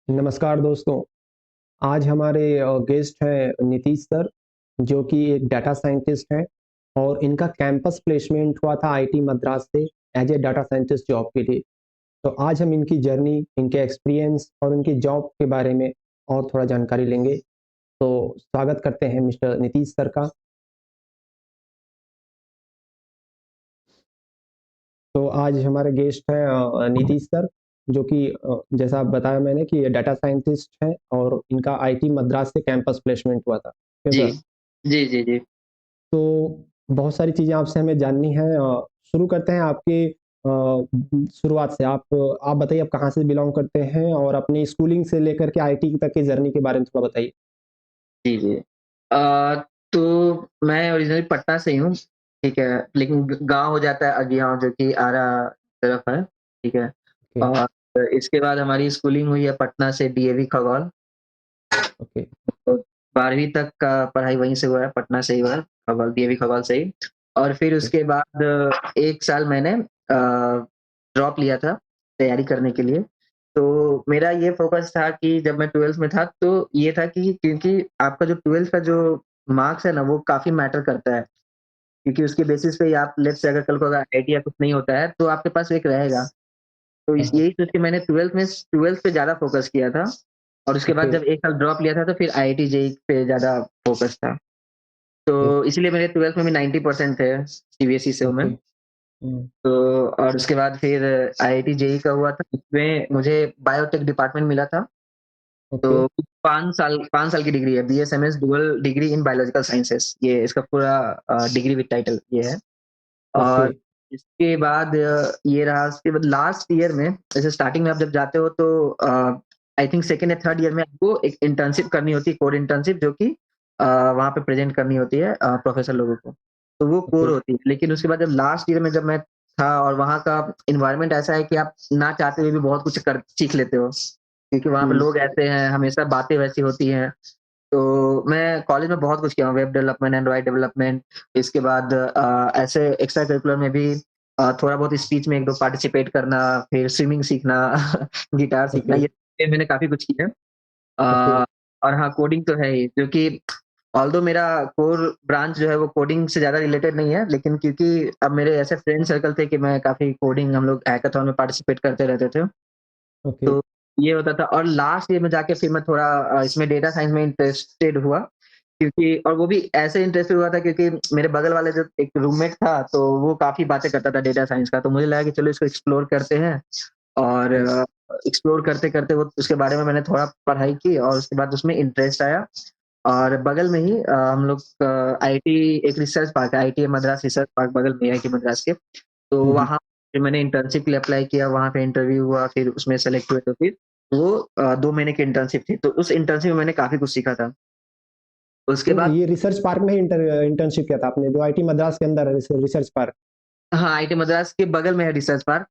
नमस्कार दोस्तों, आज हमारे गेस्ट हैं नीतीश सर, जो कि एक डाटा साइंटिस्ट हैं और इनका कैंपस प्लेसमेंट हुआ था आईटी मद्रास से as a data scientist job के लिए। तो आज हम इनकी जर्नी, इनके एक्सपीरियंस और इनकी जॉब के बारे में और थोड़ा जानकारी लेंगे। तो स्वागत करते हैं मिस्टर नीतीश सर का। तो आज हमारे गेस्ट हैं नीतीश सर, जो कि जैसा बताया मैंने कि ये डाटा साइंटिस्ट हैं और इनका आईटी मद्रास से कैंपस प्लेसमेंट हुआ था। क्यों जी। सर? जी, जी, जी। तो बहुत सारी चीज़ें आपसे हमें जाननी हैं। शुरू करते हैं आपकी शुरुआत से। आप बताइए, आप कहाँ से बिलॉन्ग करते हैं और अपनी स्कूलिंग से लेकर के आईटी तक की जर्नी के बारे में थोड़ा बताइए? जी, जी। तो मैं ओरिजिनली पटना से ही हूँ, ठीक है? लेकिन ग गाँव हो जाता है अगिआँव जो कि आरा तरफ है, ठीक है? ओके, और इसके बाद हमारी स्कूलिंग हुई है पटना से डीएवी खगौल। ओके, तो 12वीं तक का पढ़ाई वहीं से हुआ है, पटना से ही हुआ है, खगौल डीएवी खगौल से ही। और फिर ओके, उसके बाद 1 साल मैंने ड्रॉप लिया था तैयारी करने के लिए। तो मेरा ये फ़ोकस था कि जब मैं 12th में था तो ये था कि क्योंकि आपका जो 12th का जो मार्क्स है ना वो काफ़ी मैटर करता है। क्योंकि उसके बेसिस पे ही आप लेट्स से अगर कल को अगर आईआईटी या कुछ नहीं होता है तो आपके पास एक रहेगा। तो हाँ, इस हाँ, यही सोच के मैंने 12th पे ज़्यादा फ़ोकस किया था और उसके बाद ओके, जब 1 साल ड्रॉप लिया था तो फिर आईआईटी जेईई पे ज़्यादा फ़ोकस था। ओके, तो इसीलिए मेरे 12th में भी 90% थे, सीबीएसई से हूँ मैं। ओके, हुँ, तो और उसके बाद फिर आईआईटी जेईई का हुआ था, इसमें मुझे बायोटेक डिपार्टमेंट मिला था। ओके, तो 5 साल की डिग्री है, BSMS dual degree in biological sciences ये इसका पूरा डिग्री विद टाइटल ये है। ओके, और इसके बाद ये रहा उसके बाद लास्ट ईयर में जैसे स्टार्टिंग में आप जब जाते हो तो आई थिंक सेकंड या थर्ड ईयर में आपको एक इंटर्नशिप करनी होती है, कोर इंटर्नशिप जो कि वहाँ पे प्रेज़ेंट करनी होती है प्रोफ़ेसर लोगों को। तो वो ओके, कोर होती है। लेकिन उसके बाद जब लास्ट ईयर में जब मैं था और वहाँ का एनवायरनमेंट ऐसा है कि आप ना चाहते हुए भी बहुत कुछ कर सीख लेते हो। क्योंकि वहाँ पे हुँ, लोग ऐसे हैं, हमेशा बातें वैसी होती हैं। तो मैं कॉलेज में बहुत कुछ किया हूँ, वेब डेवलपमेंट, एंड्रॉइड डेवलपमेंट, इसके बाद ऐसे एक्स्ट्रा करिकुलर में भी थोड़ा बहुत स्पीच में 1-2 पार्टिसिपेट करना, फिर स्विमिंग सीखना, गिटार सीखना, ओके, ये मैंने काफ़ी कुछ किया है। ओके, और हाँ, कोडिंग तो है ही, जो कि ऑल्दो मेरा कोर ब्रांच जो है वो कोडिंग से ज़्यादा रिलेटेड नहीं है, लेकिन क्योंकि अब मेरे ऐसे फ्रेंड सर्कल थे कि मैं काफ़ी कोडिंग हम लोग हैकाथॉन में पार्टिसिपेट करते रहते थे। ओके, तो ये होता था और लास्ट ईयर में जाके फिर मैं थोड़ा इसमें डेटा साइंस में इंटरेस्टेड हुआ क्योंकि और वो भी ऐसे इंटरेस्टेड हुआ था क्योंकि मेरे बगल वाले जो एक रूममेट था, तो वो काफ़ी बातें करता था डेटा साइंस का, तो मुझे लगा कि चलो इसको एक्सप्लोर करते हैं और ओके, एक्सप्लोर करते-करते वो उसके बारे में मैंने थोड़ा पढ़ाई की और उसके बाद उसमें इंटरेस्ट आया और बगल में ही हम लोग आईआईटी एक रिसर्च पार्क है, आईआईटी मद्रास रिसर्च पार्क बगल में है आईआईटी मद्रास के। तो हुँ, हुँ, वहाँ फिर मैंने इंटर्नशिप के लिए अप्लाई किया, वहाँ पे इंटरव्यू हुआ, फिर उसमें सेलेक्ट हुए तो फिर वो 2 महीने की इंटर्नशिप थी, तो उस इंटर्नशिप में मैंने काफ़ी कुछ सीखा था। उसके तो बाद ये रिसर्च पार्क में ही इंटर्नशिप किया था आपने, जो आईटी मद्रास के अंदर है रिसर्च पार्क? हाँ, आईआईटी मद्रास के बगल में है रिसर्च पार्क,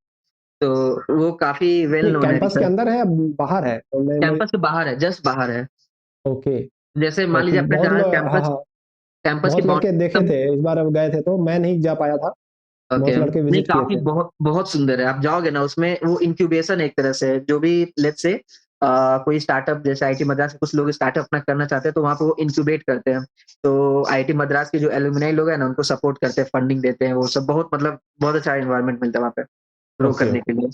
तो वो काफ़ी वेल नहीं, नोन है कैंपस के रिसर्च अंदर है या बाहर है? तो मैं कैंपस के बाहर है, जस्ट बाहर है। ओके। जैसे मान कि लीजिए आपने बहुत जहाँ लोग, हाँ, कैंपस हाँ, कैंपस की बहुत लड़के बाउंड्री देखे खत्म थे, इस बार अब गए थे तो मैं नहीं जा पाया था। ओके, बहुत लड़के नहीं विज़िट किए काफ़ी थे। बहुत बहुत सुंदर है, आप जाओगे ना उसमें वो इंक्यूबेशन एक तरह से है, जो भी लेट्स से कोई स्टार्टअप जैसे आईआईटी मद्रास के कुछ लोग स्टार्टअप अपना करना चाहते हैं, तो वहाँ पे वो इंक्यूबेट करते हैं। तो आईआईटी मद्रास के जो एलुमनाई लोग हैं ना, उनको सपोर्ट करते हैं, फंडिंग देते हैं, वो सब बहुत मतलब बहुत अच्छा एनवायरनमेंट मिलता है वहाँ पे, ग्रो ओके, करने ओके। के लिए।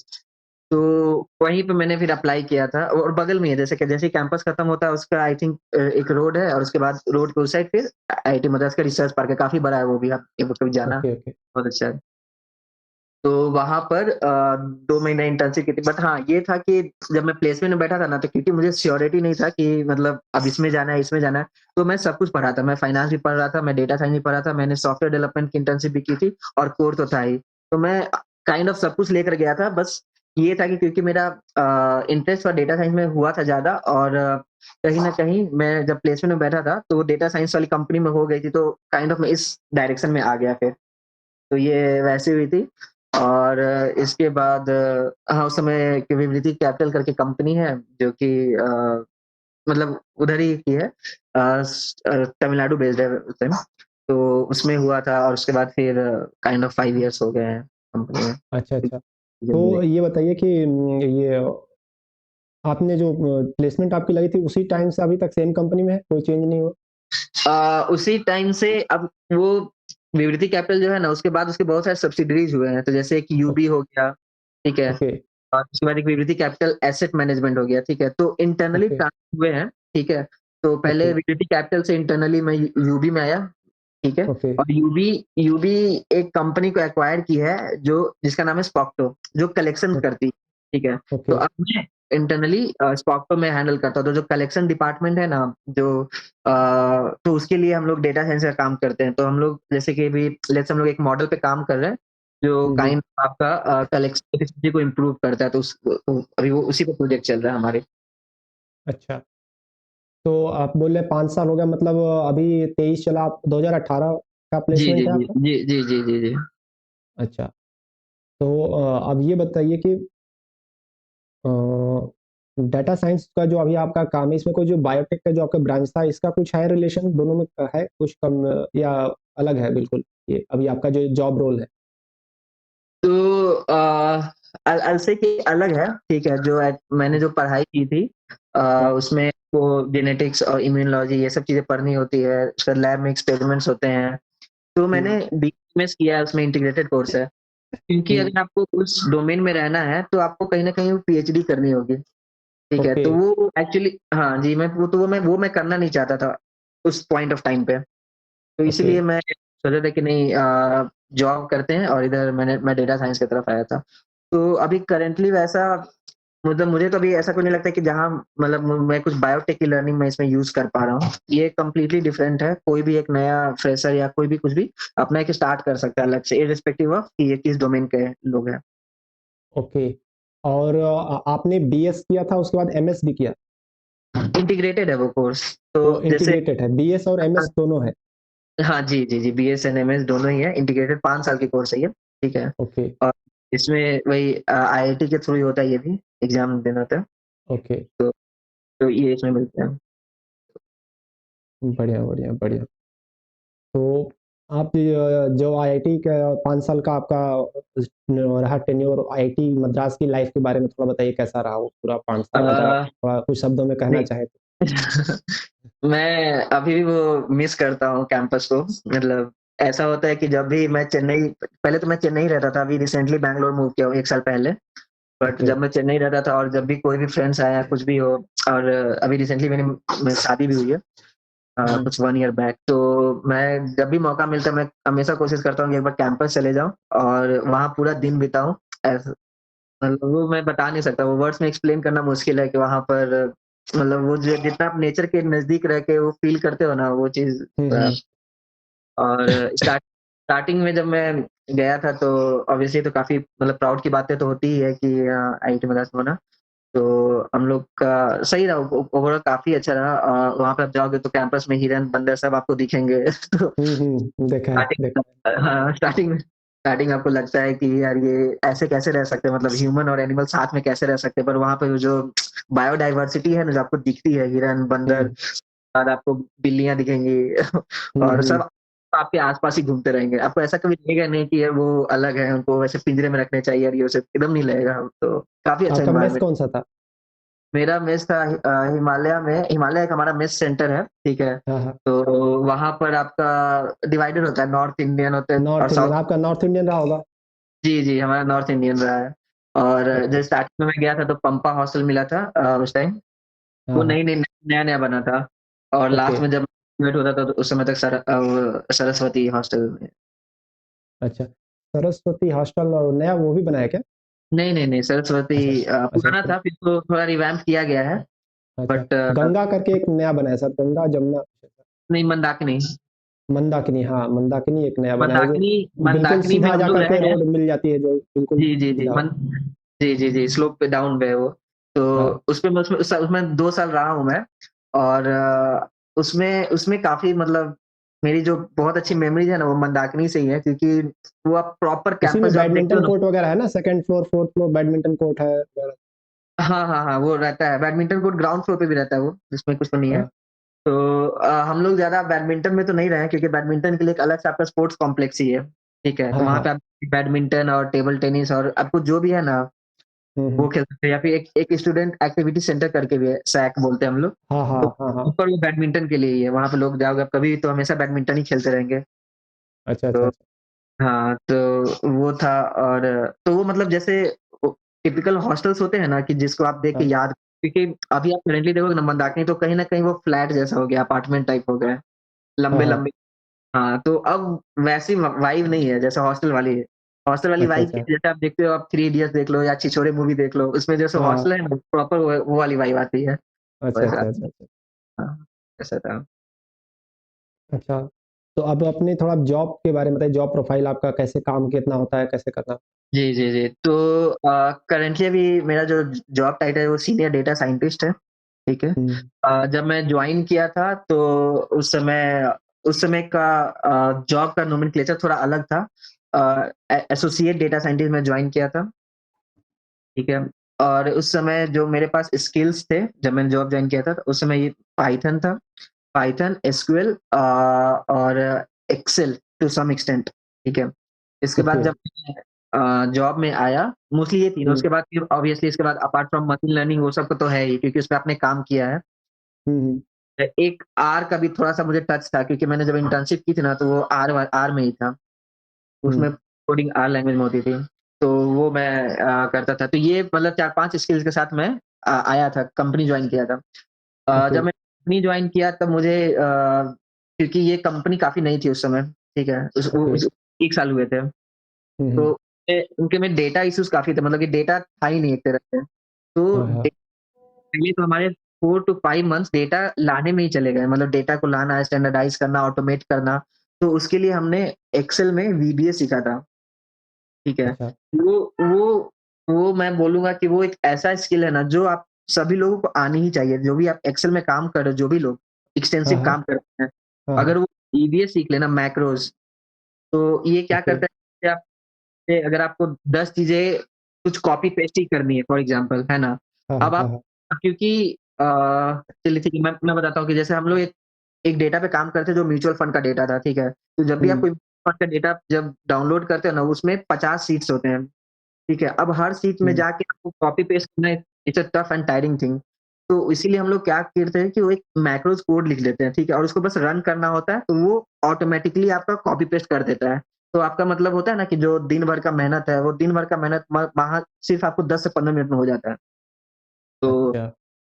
तो वहीं पे मैंने फिर अप्लाई किया था और बगल में ही है, जैसे ही कैंपस खत्म होता है उसका आई थिंक एक रोड है और उसके बाद रोड के उस साइड फिर आईआईटी मद्रास का रिसर्च पार्क है, काफ़ी बड़ा है वो भी, आप एक बार कभी जाना, ओके, ओके। बहुत अच्छा है। तो वहाँ पर 2 महीने इंटर्नशिप की थी बट हाँ, ये था कि जब मैं प्लेसमेंट में बैठा था ना, तो क्योंकि मुझे श्योरिटी नहीं था कि मतलब अब इसमें जाना है, इसमें जाना है, तो मैं सब कुछ पढ़ा था। मैं फाइनेंस भी पढ़ रहा था, मैं डेटा साइंस भी पढ़ रहा था, मैंने सॉफ्टवेयर डेवलपमेंट की इंटर्नशिप भी की थी और कोर तो था ही। तो मैं काइंड ऑफ सब कुछ लेकर गया था, बस ये था कि क्योंकि मेरा इंटरेस्ट था डेटा साइंस में हुआ था ज़्यादा और कहीं न कहीं मैं जब प्लेसमेंट में बैठा था, तो डेटा साइंस वाली कंपनी में हो गई थी, तो काइंड ऑफ मैं इस डायरेक्शन में आ गया फिर। तो ये वैसे हुई थी और इसके बाद हाँ, उस समय की विवृति कैपिटल करके कंपनी है जो कि मतलब उधर ही की है तमिलनाडु बेस्ड है उस टाइम। तो उसमें हुआ था और उसके बाद फिर काइंड ऑफ 5 इयर्स हो गए हैं कंपनी में। अच्छा, अच्छा। जी, तो ये बताइए कि ये आपने जो प्लेसमेंट आपकी लगी थी उसी टाइम से अभी तक सेम कंपनी में है, कोई चेंज नहीं हुआ? उसी टाइम से अब वो विवृति कैपिटल जो है ना, उसके बाद उसके बहुत सारे सब्सिडरीज़ हुए हैं। तो जैसे एक ओ यूबी हो गया, ठीक है? ओके, और उसके बाद एक विवृति कैपिटल एसेट मैनेजमेंट हो गया, ठीक है? तो इंटरनली ओके, ट्रांसफर हुए हैं, ठीक है? तो पहले ओके, विवृति कैपिटल से इंटरनली मैं यूबी में आया, ठीक है? ओके, और यूबी यूबी एक कंपनी को एक्वायर की है जो जिसका नाम है स्पॉक्टो, जो कलेक्शन ओ करती है, ठीक है? तो ओके, अब मैं इंटरनली स्पॉक्टो में हैंडल करता हूँ, तो जो कलेक्शन डिपार्टमेंट है ना, जो तो उसके लिए हम लोग डेटा साइंस का काम करते हैं। तो हम लोग जैसे कि अभी लेट्स हम लोग एक मॉडल पे काम कर रहे हैं, जो हुँ, हुँ, काइंड आपका कलेक्शन एफिशिएंसी को इम्प्रूव करता है, तो अभी वो उसी पे प्रोजेक्ट चल रहा है हमारे। अच्छा। तो आप बोल रहे हैं 5 साल हो गया मतलब अभी 23 चला, आप 2018 का जी, जी, प्लेसमेंट है जी। आपका? जी, जी, जी, जी, जी। अच्छा, तो अब ये बताइए कि अ, डाटा साइंस का जो अभी आपका काम है, इसमें कोई जो बायोटेक का जो आपका ब्रांच था, इसका कुछ है रिलेशन दोनों में है कुछ कम या अलग है बिल्कुल? ये अभी आपका जो जॉब रोल है? तो अल से कि अलग है, ठीक है? जो मैंने जो पढ़ाई की थी हुँ, उसमें वो जेनेटिक्स और इम्यूनोलॉजी ये सब चीज़ें पढ़नी होती है, फिर लैब में एक्सपेरिमेंट्स होते हैं। तो मैंने हुँ, बीएमएस किया है, उसमें इंटीग्रेटेड कोर्स है। क्योंकि हुँ, अगर आपको उस डोमेन में रहना है, तो आपको कहीं न कहीं पीएचडी करनी होगी, ठीक है? ओके, तो वो एक्चुअली हाँ जी, मैं करना नहीं चाहता था, उस पॉइंट ऑफ टाइम पे। तो ओके, इसीलिए मैं सोचा था कि नहीं जॉब करते हैं और इधर मैं डेटा साइंस की तरफ आया था। तो अभी करंटली वैसा मतलब मुझे तो अभी ऐसा कुछ नहीं लगता कि जहाँ मतलब मैं कुछ बायोटेक की लर्निंग मैं इसमें यूज़ कर पा रहा हूँ। ये कंप्लीटली डिफरेंट है। कोई भी एक नया फ्रेशर या कोई भी कुछ भी अपना एक स्टार्ट कर सकता है अलग से इर्रेस्पेक्टिव ऑफ कि ये किस डोमेन के लोग हैं। ओके। और आपने बीएस किया था उसके बाद एमएस भी किया? इंटीग्रेटेड है वो कोर्स। तो तो जैसे इंटीग्रेटेड है, बीएस और एमएस दोनों है? हाँ जी, जी, जी, बीएस एंड एमएस दोनों ही है। इंटीग्रेटेड 5 साल की कोर्स है ये, ठीक है? ओके, और इसमें वही आईआईटी के थ्रू ही होता है ये भी, एग्ज़ाम देना होता है। ओके। तो तो ये इसमें मिलता है। बढ़िया, बढ़िया, बढ़िया। तो आप जो आईआईटी का 5 साल का आपका रहा टेन्योर आईआईटी मद्रास की लाइफ़ के बारे में थोड़ा बताइए कैसा रहा वो पूरा 5 अ, साल अगर आप थोड़ा कुछ शब्दों में कहना नहीं चाहें तो? मैं अभी भी वो मिस करता हूँ कैंपस को। मतलब ऐसा होता है कि जब भी मैं चेन्नई पहले तो मैं चेन्नई रहता था, अभी रिसेंटली बैंगलोर मूव किया हूँ 1 साल पहले। But okay. जब मैं चेन्नई रहता था और जब भी कोई भी फ्रेंड्स आया कुछ भी हो और अभी रिसेंटली मेरी शादी भी हुई है हुँ, कुछ 1 ईयर बैक। तो मैं जब भी मौका मिलता है मैं हमेशा कोशिश करता हूँ कि एक बार कैंपस चले जाऊँ और वहाँ पूरा दिन बिताऊँ। ऐसा मतलब वो मैं बता नहीं सकता, वो वर्ड्स में एक्सप्लेन करना मुश्किल है कि वहाँ पर मतलब वो जो जितना आप नेचर के नज़दीक रह के वो फ़ील करते हो ना वो चीज़ हुँ, हुँ। और स्टार्टिंग में जब मैं गया था तो ऑब्वियसली तो काफ़ी मतलब प्राउड की बातें तो होती ही है कि आईआईटी मद्रास में होना। तो हम लोग का सही रहा ओवरऑल काफ़ी अच्छा रहा वहाँ पे आप जाओगे तो कैंपस में हिरन, बंदर सब आपको दिखेंगे। तो हुँ, हुँ। देखा है, देखा है। स्टार्टिंग हाँ, स्टार्टिंग आपको लगता है कि यार ये ऐसे कैसे रह सकते हैं मतलब ह्यूमन और एनिमल साथ में कैसे रह सकते हैं, पर वहाँ पे वो जो बायोडायवर्सिटी है ना जो आपको दिखती है हिरन, बंदर, हुँ, बाद आपको बिल्लियाँ दिखेंगी हुँ, और हुँ। सब आपके आस-पास ही घूमते रहेंगे। आपको ऐसा कभी लगेगा नहीं कि यार वो अलग है, उनको वैसे पिंजरे में रखने चाहिए और ये सब एकदम नहीं लगेगा। तो काफ़ी अच्छा आपका मेस एनवायरनमेंट कौन-सा था? मेरा मेस था हिमालय एक हमारा मेस सेंटर है, ठीक है? हाँ, हाँ। तो वहाँ पर आपका डिवाइडेड होता है, नॉर्थ इंडियन होते हैं और नॉर्थ इंडियन, साउथ आपका नॉर्थ इंडियन रहा होगा? जी, जी, हमारा नॉर्थ इंडियन रहा है। और ओके। जब स्टार्टिंग में मैं गया था तो पंपा हॉस्टल मिला था उस टाइम, हाँ, वो हाँ। नया-नया बना था और ओके। लास्ट में जब ग्रेजुएट होता था तो उस समय तक वो सरस्वती हॉस्टल में अच्छा। सरस्वती हॉस्टल और नया वो भी बनाया क्या? नहीं, सरस्वती अच्छा, अच्छा पुराना था फिर तो थोड़ा रिवैम्प किया गया है अच्छा। बट गंगा करके एक नया बना है सर, गंगा, जमुना, नहीं मंदाकिनी मंदाकिनी, हाँ, मंदाकिनी एक नया बना है, वो मंदाकिनी जो बिल्कुल मंदाकिनी में सीधा हम जा लोग कर रहे के हैं। रोड मिल जाती है, जो बिल्कुल जी, जी, जी। सीधा। जी, जी, जी, स्लोप पे डाउन पे है वो। तो हाँ, उसपे मैं उसमें 2 साल रहा हूँ मैं और उसमें उसमें काफ़ी मतलब मेरी जो बहुत अच्छी मेमोरीज़ है ना, वो मंदाकिनी से ही है क्योंकि वो आप प्रॉपर उसी कैंपस में जब आप देखते हो बैडमिंटन ना कोर्ट वगैरह है ना? 2nd floor, 4th floor badminton court है वगैरह। हाँ, हाँ, हाँ, वो रहता है। बैडमिंटन कोर्ट ग्राउंड फ्लोर पे भी रहता है वो, जिसमें कुछ तो नहीं है। हाँ, तो हम लोग ज़्यादा बैडमिंटन में तो नहीं रहे हैं क्योंकि बैडमिंटन के लिए एक अलग से आपका स्पोर्ट्स कॉम्प्लेक्स ही है, ठीक है? तो हाँ, वहाँ पे हाँ। आप बैडमिंटन और टेबल टेनिस और आपको जो भी है ना वो हम्म। खेल सकते हैं, या फिर एक एक स्टूडेंट एक्टिविटी सेंटर करके भी है, सैक बोलते हैं हम लोग। हाँ हाँ तो हाँ हाँ। ऊपर वो बैडमिंटन के लिए ही है, वहाँ पे लोग जाओगे आप कभी तो हमेशा बैडमिंटन ही खेलते रहेंगे। अच्छा अच्छा तो अच्छा। हाँ, तो वो था। और तो वो मतलब जैसे टिपिकल हॉस्टल्स होते हैं ना कि जिसको आप देख के हाँ याद, क्योंकि अभी आप करेंटली देखोगे ना मंदाकिनी, तो कहीं न कहीं वो फ्लैट जैसा हो गया, अपार्टमेंट टाइप हो गया है, हाँ हाँ। लंबे-लंबे। हाँ, तो अब वैसी वाइब नहीं है जैसे हॉस्टल वाली है। हॉस्टल वाली अच्छा वाइब अच्छा। जैसे आप देखते हो, आप थ्री इडियट्स देख लो या छिछोरे मूवी देख लो, उसमें जैसे हाँ हाँ। हॉस्टल है ना प्रॉपर वो वाली वाइब आती है, अच्छा वैसा। अच्छा अच्छा अच्छा। हाँ, ऐसा था। अच्छा, तो अब अपने थोड़ा जॉब के बारे में बताइए, जॉब प्रोफाइल आपका कैसे, काम कितना होता है, कैसे करना? जी, जी, जी। तो करेंटली अभी मेरा जो जॉब टाइटल है वो सीनियर डेटा साइंटिस्ट है, ठीक है? हुँ, जब मैं जॉइन किया था तो उस समय का जॉब का नोमेनक्लेचर थोड़ा अलग था। एसोसिएट डेटा साइंटिस्ट में जॉइन किया था, ठीक है? और उस समय जो मेरे पास स्किल्स थे, जब मैंने जॉब जॉइन किया था, तो उस समय ये पाइथन था, पाइथन, एसक्यूएल और एक्सेल टू सम एक्सटेंट, ठीक है? इसके बाद ओके। जब मैं जॉब में आया, मोस्टली ये तीनों, हुँ, उसके बाद फिर ऑब्वियसली इसके बाद अपार्ट फ्रॉम मशीन लर्निंग वो सब तो है ही, क्योंकि उसपे आपने काम किया है। हुँ, हुँ, एक आर का भी थोड़ा-सा मुझे टच था, क्योंकि मैंने जब इंटर्नशिप की थी ना, तो वो आर में ही था। हुँ, उसमें कोडिंग आर लैंग्वेज में होती थी, तो वो मैं करता था। तो ये मतलब 4-5 स्किल्स के साथ मैं आया था, कंपनी जॉइन किया था। ओके, जब मैं कंपनी जॉइन किया तब मुझे क्योंकि ये कंपनी काफ़ी नई थी उस समय, ठीक है? ओके। उस 1 साल हुए थे। हुँ, तो हुँ, उनके में डेटा इश्यूज़ काफ़ी थे, मतलब कि डेटा था ही नहीं एक तरह से। तो हाँ, हाँ, पहले तो हमारे 4 टू 5 मंथ्स डेटा लाने में ही चले गए, मतलब डेटा को लाना, स्टैंडर्डाइज़ करना, ऑटोमेट करना। तो उसके लिए हमने एक्सेल में वीबीए सीखा था, ठीक है? अच्छा, वो वो वो मैं बोलूँगा कि वो एक ऐसा स्किल है ना, जो आप सभी लोगों को आनी ही चाहिए। जो भी आप एक्सेल में काम कर रहे हो, जो भी लोग हाँ, एक्सटेंसिव हाँ, काम करते हैं, हाँ, हाँ, अगर वो ईबीए सीख लेना, मैक्रोज़, तो ये क्या ओके, करता है कि आप अगर आपको 10 चीज़ें कुछ कॉपी पेस्ट ही करनी है फॉर एग्ज़ाम्पल, है ना? हाँ, हाँ, अब हाँ, आप हाँ, क्योंकि चलिए ठीक है, मैं बताता हूँ कि जैसे हम लोग एक एक डेटा पे काम करते हैं जो म्यूचुअल फंड का डेटा था, ठीक है? तो जब भी आप हुँ, कोई फंड का डेटा जब डाउनलोड करते हो ना, उसमें 50 शीट्स होते हैं, ठीक है? अब हर शीट में हुँ, जाके आपको कॉपी पेस्ट करना it's a tough and tiring thing. तो इसीलिए हम लोग क्या करते हैं कि वो एक मैक्रोज़ कोड लिख लेते हैं, ठीक है? और उसको बस रन करना होता है, तो वो ऑटोमैटिकली आपका कॉपी पेस्ट कर देता है। तो आपका मतलब होता है ना कि जो दिन भर का मेहनत है, वो दिन भर का मेहनत वहाँ सिर्फ़ आपको 10 से 15 मिनट में हो जाता है। तो अच्छा,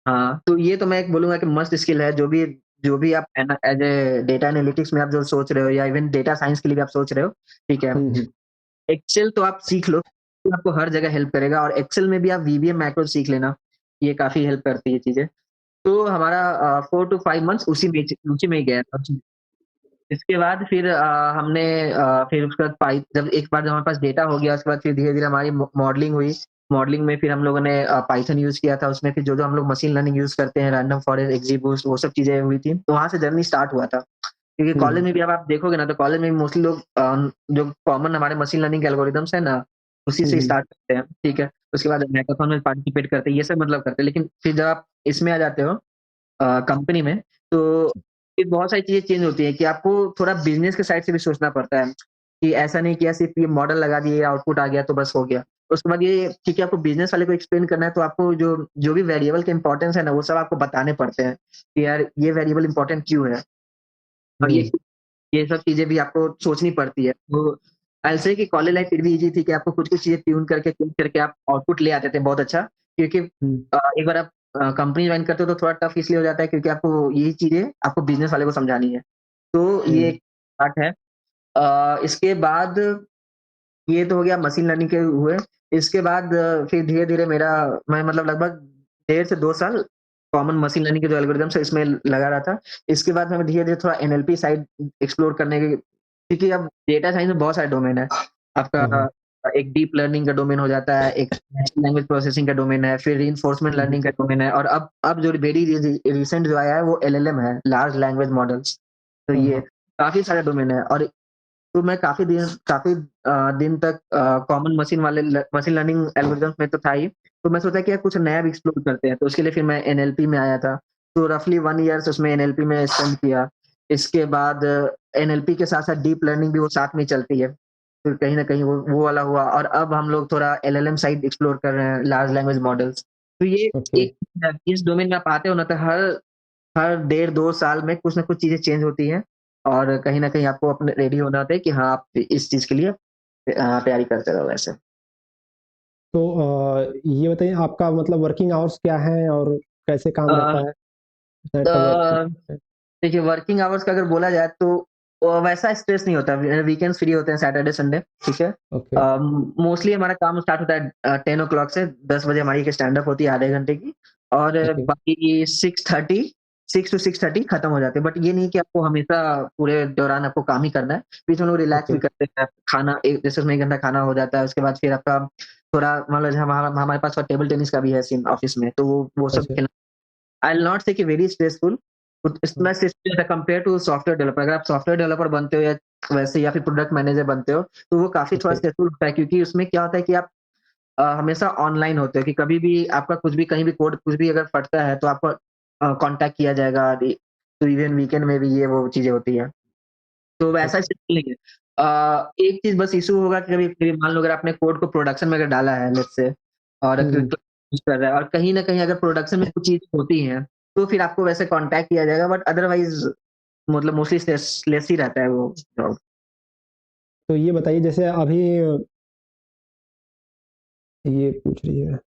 हाँ, तो ये तो मैं एक बोलूँगा कि मस्ट स्किल है, जो भी आप एज़ ए डेटा एनालिटिक्स में आप जो सोच रहे हो या इवन डेटा साइंस के लिए भी आप सोच रहे हो, ठीक है? हुँ, हुँ, एक्सेल तो आप सीख लो, आपको हर जगह हेल्प करेगा, और एक्सेल में भी आप वीबीएम मैक्रो सीख लेना, ये काफ़ी हेल्प करती है चीज़ें। तो हमारा 4 टू 5 मंथ्स उसी में ही गया था। इसके बाद फिर हमने फिर उसके बाद जब एक बार जब हमारे पास डेटा हो गया, उसके बाद फिर धीरे-धीरे हमारी मॉडलिंग हुई। मॉडलिंग में फिर हम लोगों ने पाइथन यूज़ किया था, उसमें फिर जो-जो हम लोग मशीन लर्निंग यूज़ करते हैं, रैंडम फॉरेस्ट, एक्जीबूस्ट, वो सब चीज़ें हुई थी। तो वहाँ से जर्नी स्टार्ट हुआ था। क्योंकि हुँ, कॉलेज हुँ, में भी अब आप देखोगे ना, तो कॉलेज में भी मोस्टली लोग जो कॉमन हमारे मशीन लर्निंग के एल्गोरिदम्स है ना, उसी हुँ, से हुँ, स्टार्ट करते हैं, ठीक है? उसके बाद हैकाथॉन में पार्टिसिपेट करते हैं, ये सब मतलब करते हैं। लेकिन फिर जब आप इसमें आ जाते हो कंपनी में, तो फिर बहुत सारी चीज़ें चेंज होती हैं कि आपको थोड़ा बिज़नेस के साइड से भी सोचना पड़ता है, कि ऐसा नहीं कि सिर्फ़ ये मॉडल लगा दिए, आउटपुट आ गया तो बस हो गया। उसके बाद ये क्योंकि आपको बिज़नेस वाले को एक्सप्लेन करना है, तो आपको जो जो भी वेरिएबल के इम्पोर्टेंस है ना, वो सब आपको बताने पड़ते हैं, कि यार ये वेरिएबल इम्पोर्टेंट क्यों है? और हुँ, ये सब चीज़ें भी आपको सोचनी पड़ती है। तो आई विल से कि कॉलेज लाइफ़ फिर भी ईज़ी थी कि आपको कुछ-कुछ चीज़ें ट्यून करके, ट्यून करके आप आउटपुट ले आते थे बहुत अच्छा। क्योंकि हुँ, एक बार आप कंपनी जॉइन करते हो तो थोड़ा टफ इसलिए हो जाता है, क्योंकि आपको यही चीज़ें आपको बिज़नेस वाले को समझानी है। तो ये हुँ, एक पार्ट है। इसके बाद ये तो हो गया मशीन लर्निंग के हुए। इसके बाद फिर धीरे-धीरे मैं मतलब लगभग 1.5 से 2 साल कॉमन मशीन लर्निंग के जो एल्गोरिदम्स है इसमें लगा रहा था। इसके बाद मैं धीरे-धीरे थोड़ा एनएलपी साइड एक्सप्लोर करने की, क्योंकि अब डेटा साइंस में बहुत सारे डोमेन है। आपका हाँ, हाँ, एक डीप लर्निंग का डोमेन हो जाता है, एक नेचुरल लैंग्वेज प्रोसेसिंग का डोमेन है, फिर रिइंफोर्समेंट हुँ, हुँ, लर्निंग का डोमेन है, और अब जो वेरी रिसेंट जो आया है वो एलएलएम है, लार्ज लैंग्वेज मॉडल्स। तो हाँ, ये हाँ, काफ़ी सारे डोमेन है, और तो मैं काफ़ी दिन तक कॉमन मशीन लर्निंग एल्गोरिदम्स में तो था ही। तो मैं सोचा कि यार कुछ नया भी एक्सप्लोर करते हैं। तो उसके लिए फिर मैं एनएलपी में आया था। तो रफली 1 ईयर्स उसमें एनएलपी में स्पेंड किया। इसके बाद एनएलपी के साथ-साथ डीप लर्निंग भी वो साथ में चलती है। तो कहीं न कहीं वो वाला हुआ और अब हम लोग थोड़ा एलएलएम साइड एक्सप्लोर कर रहे हैं, लार्ज लैंग्वेज मॉडल्स। तो ये ओके। एक इस डोमेन में आप आते हो ना तो हर हर डेढ़ 2 साल में कुछ न कुछ चीज़ें चेंज होती हैं और कहीं न कहीं आपको अपने रेडी होना होता है कि हाँ, आप इस चीज़ के लिए तैयारी करते रहो वैसे। तो ये बताइए आपका मतलब वर्किंग आवर्स क्या हैं और कैसे काम अ रहता है? कितना अ, कब वर्किंग है? देखिए वर्किंग आवर्स का अगर बोला जाए तो वैसा स्ट्रेस नहीं होता। वीकेंड्स फ्री होते हैं सैटरडे, संडे, ठीक है? ओके, मोस्टली हमारा काम स्टार्ट होता है 10 ओ क्लॉक से 10 बजे हमारी एक स्टैंड अप होती है आधे घंटे की और ओके, बाकी 6 टू 6:30 खत्म हो जाते हैं। बट ये नहीं कि आपको हमेशा पूरे दौरान आपको काम ही करना है। बीच में लोग रिलैक्स ओके, भी करते हैं। खाना एक जैसे उसमें 1 घंटा खाना हो जाता है, उसके बाद फिर आपका थोड़ा मान लीजिए हमारे पास टेबल टेनिस का भी है सीन ऑफिस में, तो वो सब अच्छा, खेलना आई विल नॉट से कि वेरी स्ट्रेसफुल हाँ, इतना stressful compare to software developer. अगर आप सॉफ्टवेयर डेवलपर बनते हो या वैसे या फिर प्रोडक्ट मैनेजर बनते हो, तो वो काफ़ी थोड़ा ओके, स्ट्रेसफुल होता है क्योंकि उसमें क्या होता है कि आप हमेशा ऑनलाइन होते हो कि कभी भी आपका कुछ भी कहीं भी कोड कुछ भी अगर फटता है तो आपको कॉन्टैक्ट किया जाएगा। तो इवन वीकेंड में भी ये वो चीज़ें होती हैं। तो वैसा ओके, स्थिति नहीं है। एक चीज़ बस इश्यू होगा कि कभी कभी मान लो अगर आपने कोड को प्रोडक्शन में अगर डाला है लेट्स से और हुँ, यूज़ कर रहा है और कहीं न कहीं अगर प्रोडक्शन में कुछ चीज़ें होती हैं, तो फिर आपको वैसे कॉन्टैक्ट किया जाएगा बट अदरवाइज़ मतलब मोस्टली स्ट्रेसलेस ही रहता है वो जॉब। तो ये बताइए जैसे अभी ये पूछ रही है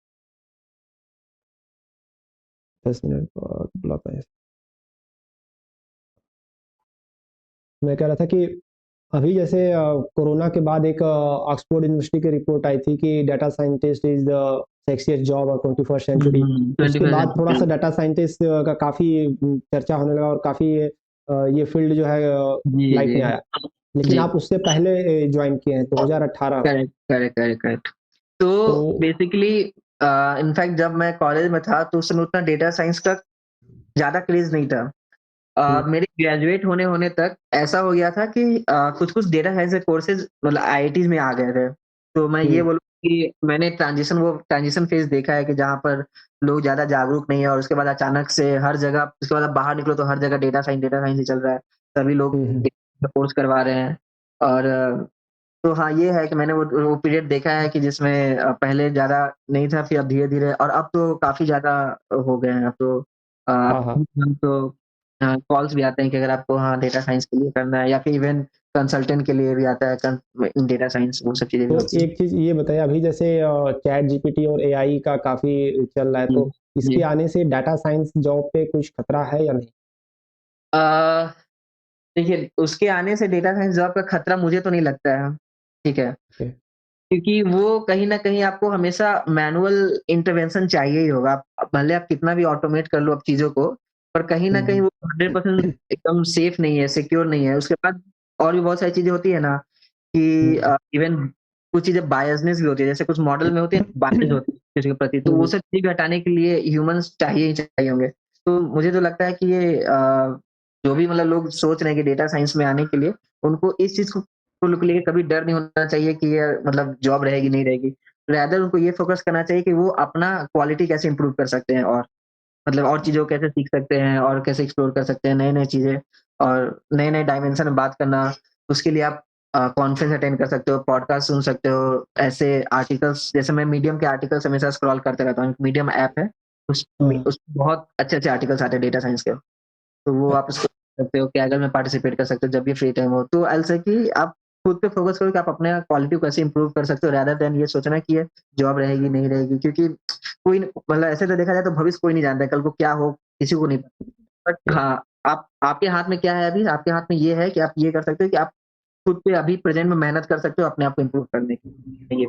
10 मिनट बाद ब्लॉक है। मैं कह रहा था कि अभी जैसे कोरोना के बाद एक ऑक्सफोर्ड यूनिवर्सिटी की रिपोर्ट आई थी कि data scientist is the sexiest job of 21st century. हुँ, उसके 21st बाद थोड़ा-सा सेंचुरी डाटा साइंटिस्ट का काफ़ी चर्चा होने लगा और काफ़ी ये फ़ील्ड जो है जी, लाइट जी। में आया। लेकिन जी, आप उससे पहले जॉइन किए हैं 2018। Correct, correct, correct, correct. तो तो बेसिकली इनफैक्ट जब मैं कॉलेज में था तो उस समय उतना डेटा साइंस का ज़्यादा क्रेज़ नहीं था। हुँ, मेरे ग्रेजुएट होने तक ऐसा हो गया था कि कुछ-कुछ डेटा साइंस के कोर्सेज़ मतलब आईआईटीज़ में आ गए थे। तो मैं हुँ, ये बोलूँ कि मैंने ट्रांज़िशन फ़ेज़ देखा है कि जहाँ पर लोग ज़्यादा जागरूक नहीं है और उसके बाद अचानक से हर जगह उसके बाद आप बाहर निकलो तो हर जगह डेटा साइंस ही चल रहा है। सभी लोग हुँ, हुँ, कोर्स करवा रहे हैं और तो हाँ, ये है कि मैंने वो पीरियड देखा है कि जिसमें पहले ज़्यादा नहीं था, फिर अब धीरे-धीरे और अब तो काफ़ी ज़्यादा हो गए हैं। अब तो हाँ, हाँ। हम तो कॉल्स भी आते हैं कि अगर आपको हाँ, डेटा साइंस के लिए करना है या फिर इवन कंसल्टेंट के लिए भी आता है डेटा साइंस वो सब चीज़ें भी तो होती हैं। एक चीज़ ये बताइए अभी जैसे चैट जीपीटी और एआई का काफ़ी चल रहा है, जी, तो जी। इसके आने से डाटा साइंस जॉब पे कुछ खतरा है या नहीं? अ, देखिए उसके आने से डेटा साइंस जॉब का खतरा मुझे तो नहीं लगता है, ठीक है? ओके। क्योंकि वो कहीं न कहीं आपको हमेशा मैनुअल इंटरवेंशन चाहिए ही होगा। आप भले आप कितना भी ऑटोमेट कर लो अब चीज़ों को, पर कहीं न कहीं हुँ, वो 100% हुँ। एकदम सेफ नहीं है, सिक्योर नहीं है। उसके बाद और भी बहुत सारी चीज़ें होती है ना कि हुँ, इवन कुछ चीज़ें बायसनेस भी होती है, जैसे कुछ मॉडल में होती है बायस्ड होती है किसी के प्रति, तो वो हुँ, सब चीज़ हटाने के लिए ह्यूमन्स चाहिए ही चाहिए होंगे। तो मुझे तो लगता है कि ये जो भी मतलब लोग सोच रहे हैं कि डेटा साइंस में आने के लिए, उनको इस चीज़ को लेके कभी डर नहीं होना चाहिए कि ये मतलब जॉब रहेगी, नहीं रहेगी। रादर उनको ये फ़ोकस करना चाहिए कि वो अपना क्वालिटी कैसे इम्प्रूव कर सकते हैं और मतलब और चीज़ों को कैसे सीख सकते हैं और कैसे एक्सप्लोर कर सकते हैं नई-नई चीज़ें और नए-नए डायमेंशन में बात करना। उसके लिए आप कॉन्फ्रेंस अटेंड कर सकते हो, पॉडकास्ट सुन सकते हो, ऐसे आर्टिकल्स जैसे मैं मीडियम के आर्टिकल्स हमेशा स्क्रॉल करते रहता हूँ। मीडियम ऐप है, हाँ, उसमें बहुत अच्छे-अच्छे आर्टिकल्स आते हैं डेटा साइंस के। तो वो अ, आप उसको कर सकते हो, कैगल में पार्टिसिपेट कर सकते हो जब भी फ्री टाइम हो। तो आई विल से कि आप खुद पे फोकस करो कि आप अपने क्वालिटी को कैसे इंप्रूव कर सकते हो रादर देन ये सोचना कि ये जॉब रहेगी, नहीं रहेगी क्योंकि कोई न मतलब ऐसे तो देखा जाए तो भविष्य कोई नहीं जानता है, कल को क्या हो किसी को नहीं पता। बट या हाँ, आप आपके हाथ में क्या है अभी? आपके हाथ में ये है कि आप ये कर सकते हो कि आप खुद पे अभी प्रेज़ेंट में मेहनत कर सकते हो अपने आप को इंप्रूव करने की। ये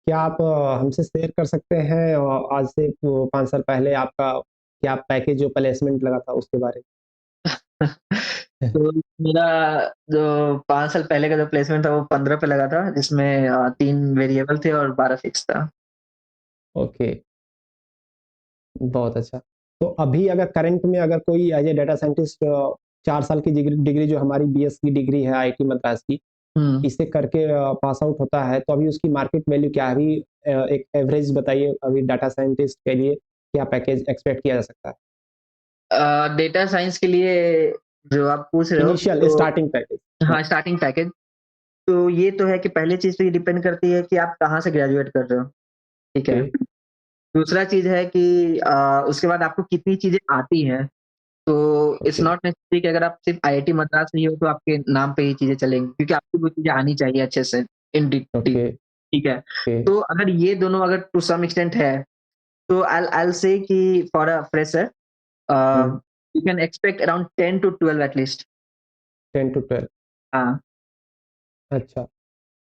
क्या आप हमसे शेयर कर सकते हैं आज से 5 साल पहले आपका क्या पैकेज जो प्लेसमेंट लगा था उसके बारे में? तो मेरा जो 5 साल पहले का जो प्लेसमेंट था वो 15 पे लगा था जिसमें 3 वेरिएबल थे और 12 फिक्स था। ओके, बहुत अच्छा। तो अभी अगर करंट में अगर कोई एज़ ए डाटा साइंटिस्ट 4 साल की डिग्री जो हमारी बीएस की डिग्री है आईआईटी मद्रास की, हुँ। इसे करके पास आउट होता है, तो अभी उसकी मार्केट वैल्यू क्या है? अभी एक एवरेज बताइए अभी डाटा साइंटिस्ट के लिए क्या पैकेज एक्सपेक्ट किया जा सकता है? डेटा साइंस के लिए जो आप पूछ रहे हो इनिशियल तो स्टार्टिंग पैकेज। हाँ, हाँ, स्टार्टिंग पैकेज तो ये तो है कि पहली चीज़ तो ये डिपेंड करती है कि आप कहाँ से ग्रेजुएट कर रहे हो, ठीक ओके, है? दूसरा चीज़ है कि उसके बाद आपको कितनी चीज़ें आती हैं, तो इट्स ओके, नॉट नेसेसरी कि अगर आप सिर्फ आईआईटी मद्रास से ही हो तो आपके नाम पे ये चीज़ें चलेंगी, क्योंकि आपको वो चीज़ें आनी चाहिए अच्छे से इन डीप, ओके, ठीक है? ओके। तो अगर ये दोनों अगर टू सम एक्सटेंट है, तो आई विल से कि फॉर अ फ्रेशर हुँ, you can expect around 10 to 12 at least. 10 to 12। हाँ, अच्छा।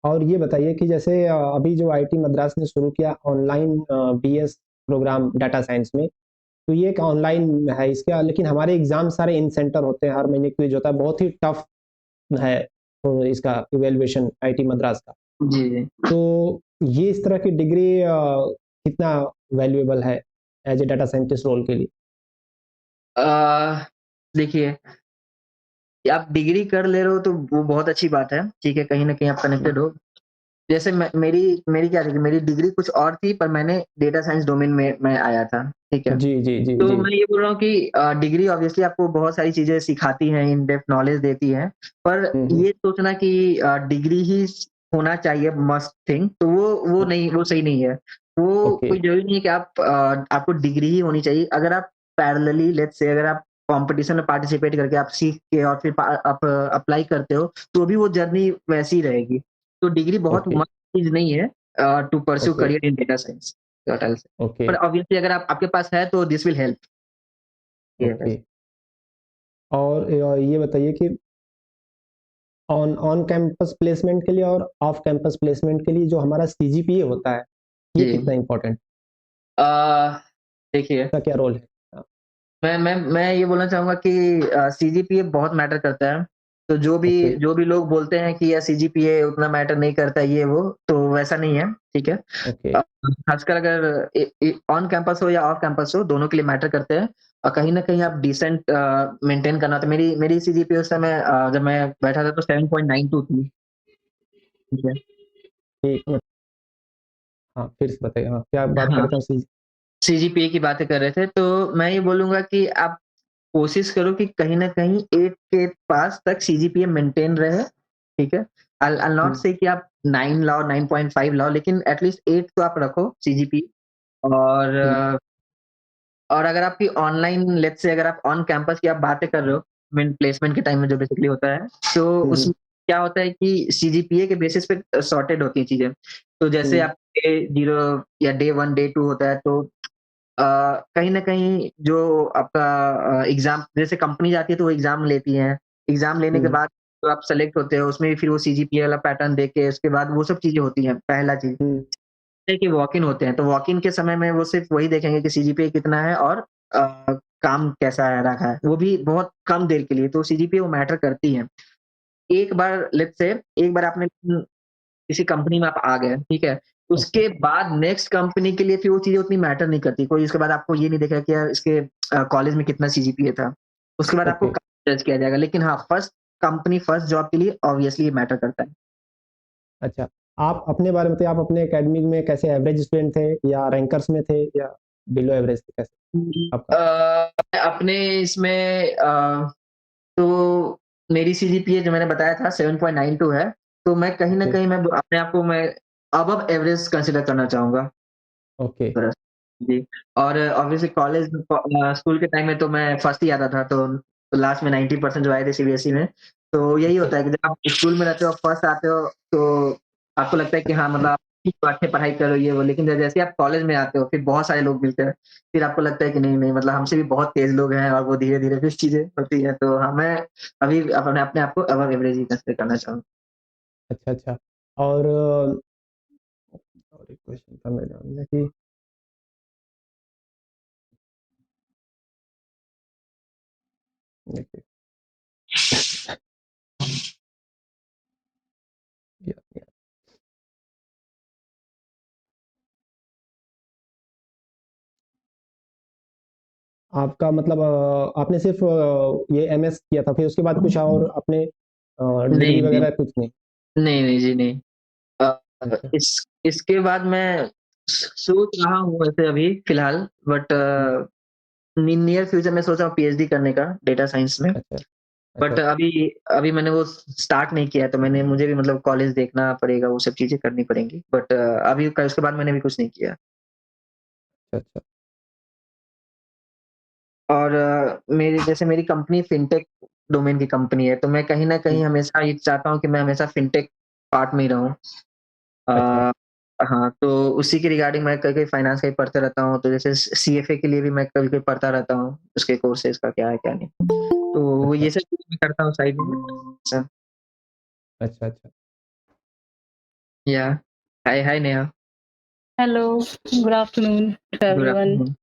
और ये बताइए कि जैसे अभी जो आईआईटी मद्रास ने शुरू किया online BS programme data science में, तो ये एक ऑनलाइन है इसका, लेकिन हमारे एग्ज़ाम सारे इन सेंटर होते हैं, हर महीने क्विज़ होता है, बहुत ही टफ है इसका इवैल्यूएशन आईआईटी मद्रास का। जी, जी। तो ये इस तरह की डिग्री कितना वैल्यूएबल है as a data scientist role के लिए? देखिए, आप डिग्री कर ले रहे हो तो वो बहुत अच्छी बात है, ठीक है? कहीं न कहीं आप हुँ। कनेक्टेड हो। जैसे मैं मेरी मेरी क्या थी कि मेरी डिग्री कुछ और थी, पर मैंने डेटा साइंस डोमेन में मैं आया था, ठीक है? जी, जी, जी, तो जी। मैं ये बोल रहा हूँ कि डिग्री ऑब्वियसली आपको बहुत सारी चीज़ें सिखाती हैं, इन डेप्थ नॉलेज देती है, पर हुँ, हुँ। ये सोचना कि डिग्री ही होना चाहिए मस्ट थिंग, तो वो हुँ, नहीं, वो सही नहीं है। वो ओके, कोई ज़रूरी नहीं है कि आपको डिग्री ही होनी चाहिए। अगर आप पैरेलली लेट्स से अगर आप कॉम्पिटिशन में पार्टिसिपेट करके आप सीख के और फिर आप अप्लाई करते हो, तो भी वो जर्नी वैसी ही रहेगी। तो डिग्री बहुत ओके, मस्ट चीज़ नहीं है to pursue okay, career in data science, what I will say. Okay, पर ऑब्वियसली अगर आप आपके पास है तो this will help. Okay. Yes. और ये बताइए कि ऑन ऑन कैंपस प्लेसमेंट के लिए और ऑफ कैंपस प्लेसमेंट के लिए जो हमारा सीजीपीए होता है, ये जी। कितना इम्पोर्टेंट, अ, देखिए, इसका क्या रोल है? मैं ये बोलना चाहूँगा कि सीजीपीए बहुत मैटर करता है। तो ओके, जो भी लोग बोलते हैं कि यार सीजीपीए उतना मैटर नहीं करता ये वो, तो वैसा नहीं है, ठीक है? ओके, अ, खासकर अगर ऑन कैंपस हो या ऑफ कैंपस हो, दोनों के लिए मैटर करते हैं। और कहीं न कहीं आप डिसेंट मेंटेन करना, तो मेरी मेरी सीजीपीए उस समय जब मैं बैठा था तो 7.92 थी, ठीक है? ठीक है। हाँ, फिर से बताइए, हाँ, क्या बात कर हाँ, रहे थे हम सीजीपीए की बातें कर रहे थे, तो मैं ये बोलूँगा कि आप कोशिश करो कि कहीं न कहीं 8 के पास तक सीजीपीए मेंटेन रहे, ठीक है? आई विल नॉट हुँ, से कि आप 9 लाओ, 9.5 लाओ, लेकिन एट लीस्ट 8 तो आप रखो सीजीपीए। और हुँ, और अगर आपकी ऑनलाइन लेट्स से अगर आप ऑन कैंपस की आप बातें कर रहे हो, मीन प्लेसमेंट के टाइम में जो बेसिकली होता है, तो हुँ, हुँ, उसमें क्या होता है कि सीजीपीए के बेसिस पे सॉर्टेड होती हैं चीज़ें। तो जैसे हुँ, आप डे 0 या डे 1, डे 2 होता है, तो कहीं न कहीं जो आपका एग्ज़ाम जैसे कंपनी जाती है तो वो एग्ज़ाम लेती हैं। एग्ज़ाम लेने के हुँ, बाद तो आप सेलेक्ट होते हो, उसमें फिर वो सीजीपीए वाला पैटर्न देख के उसके बाद वो सब चीज़ें होती हैं, पहला चीज़। हुँ, है कि वॉक इन होते हैं, तो वॉक इन के समय में वो सिर्फ़ वही देखेंगे कि सीजीपीए कितना है और काम कैसा है रखा है, वो भी बहुत कम देर के लिए, तो सीजीपीए वो मैटर करती है। एक बार लेट्स से एक बार आपने किसी कंपनी में आप आ गए, ठीक है? ओके, उसके बाद नेक्स्ट कंपनी के लिए फिर वो चीज़ें उतनी मैटर नहीं करती। कोई उसके बाद आपको ये नहीं देखेगा कि यार इसके कॉलेज में कितना सीजीपीए था। उसके बाद आपको ओके, काम जज किया जाएगा। लेकिन हाँ, फर्स्ट कंपनी, फर्स्ट जॉब के लिए ऑब्वियसली ये मैटर करता है। अच्छा। आप अपने बारे में बताइए, आप अपने एकेडमिक में कैसे एवरेज स्टूडेंट थे या रैंकर्स में थे या बिलो एवरेज थे, कैसे आपका? अपने इसमें तो मेरी सीजीपीए जो मैंने बताया था 7.92 है, तो मैं कहीं न ओके, कहीं मैं अपने आप को मैं अबव एवरेज कंसिडर करना चाहूँगा। ओके, तरह से। जी, और ऑब्वियसली कॉलेज स्कूल के टाइम में तो मैं फर्स्ट ही आता था, तो लास्ट में 90% जो आए थे सीबीएसई में। तो यही ओके, होता है कि जब आप स्कूल में रहते हो, फर्स्ट आते हो, तो आपको लगता है कि हाँ, मतलब आप ठीक बात है, पढ़ाई करो ये वो, लेकिन जैसे ही आप कॉलेज में आते हो, फिर बहुत सारे लोग मिलते हैं। फिर आपको लगता है कि नहीं, नहीं मतलब हमसे भी बहुत तेज़ लोग हैं और वो धीरे-धीरे फिर चीज़ें होती हैं। तो हाँ, मैं अभी अपने अपने आप को अबव एवरेज ही कंसिडर करना चाहूँगा। अच्छा, अच्छा। और और एक क्वेश्चन था मैं जानना कि देखिए या आपका मतलब आपने सिर्फ़ ये एमएस किया था, फिर उसके बाद कुछ और आपने डिग्री नहीं, नहीं। वगैरह कुछ नहीं? नहीं, नहीं जी, नहीं। अच्छा, इसके बाद मैं सोच रहा हूँ वैसे अभी फ़िलहाल, बट हुँ, नियर फ्यूचर में सोच रहा हूँ पीएचडी करने का डेटा साइंस में। अच्छा, अच्छा, बट अच्छा, अभी मैंने वो स्टार्ट नहीं किया है, तो मुझे भी मतलब कॉलेज देखना पड़ेगा, वो सब चीज़ें करनी पड़ेंगी। बट अभी क उसके बाद मैंने भी कुछ नहीं किया। अच्छा, और मेरी कंपनी फ़िनटेक डोमेन की कंपनी है, तो मैं कहीं न कहीं हुँ, हमेशा ये चाहता हूँ कि मैं हमेशा फ़िनटेक पार्ट में ही रहूँ। अच्छा, अ, हाँ, तो उसी के रिगार्डिंग मैं कभी-कभी फाइनेंस का ही पढ़ते रहता हूँ, तो जैसे सीएफए के लिए भी मैं कभी-कभी पढ़ता रहता हूँ, उसके कोर्सेज़ का क्या है, क्या नहीं। तो अच्छा, ये सब चीज़ें मैं करता हूँ साइड में। अच्छा, अच्छा, अच्छा। Yeah hi hi Neha, Hello, good afternoon to good everyone. Afternoon.